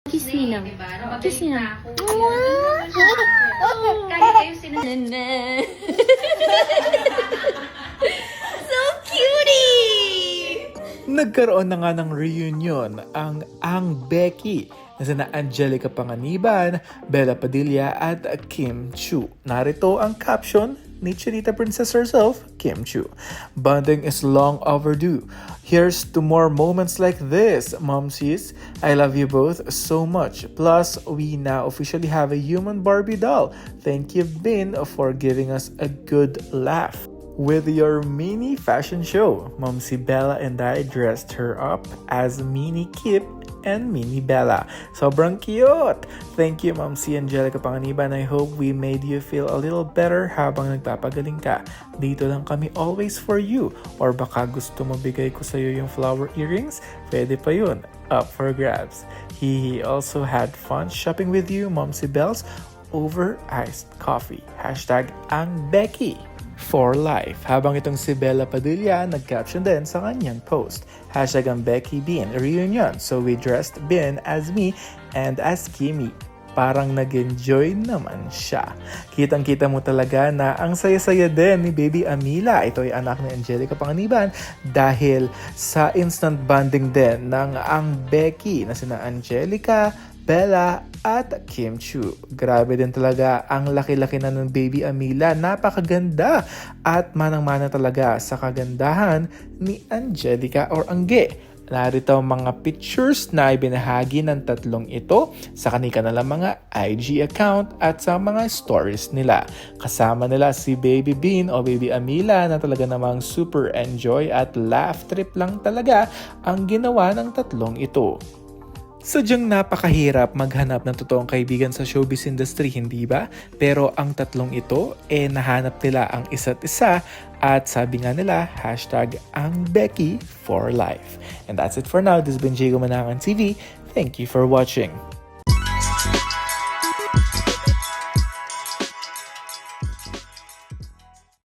Kiss me now. Diba? Kiss me now. Kahit kayo So cutie! Nagkaroon na nga ng reunion ang Becky na sina Angelica Panganiban, Bella Padilla at Kim Chiu. Narito ang caption ni Chinita Princess herself, Kim Chiu. Bonding is long overdue. Here's to more moments like this, Momsies. I love you both so much. Plus, we now officially have a human Barbie doll. Thank you, Bin, for giving us a good laugh. With your mini fashion show, Momsi Bella and I dressed her up as Mini Kip and Mini Bella. Sobrang cute! Thank you, Momsi Angelica Panganiban. I hope we made you feel a little better habang nagpapagaling ka. Dito lang kami always for you. Or baka gusto mo bigay ko sa'yo yung flower earrings? Pwede pa yun. Up for grabs. He also had fun shopping with you, Momsi Bells, over iced coffee. Hashtag ang Becky for life. Habang itong si Bella Padilla nag-caption din sa kanyang post. Hashtag ang Becky Bean reunion. So we dressed Bin as me and as Kimi. Parang nag-enjoy naman siya. Kitang-kita mo talaga na ang saya-saya din ni Baby Amila. Ito ay anak ni Angelica Panganiban dahil sa instant bonding din ng ang Becky na sina Angelica, Bella at Kim Chiu. Grabe din talaga ang laki-laki na ng Baby Amila. Napakaganda at manang-mana talaga sa kagandahan ni Angelica or Angge. Narito ang mga pictures na ibinahagi ng tatlong ito sa kanilang mga IG account at sa mga stories nila. Kasama nila si Baby Bean o Baby Amila na talaga namang super enjoy at laugh trip lang talaga ang ginawa ng tatlong ito. Sadyang napakahirap maghanap ng totoong kaibigan sa showbiz industry, hindi ba? Pero ang tatlong ito, nahanap nila ang isa't isa at sabi nga nila, hashtag ang Becky for life. And that's it for now. This has been Jago Manangan TV. Thank you for watching.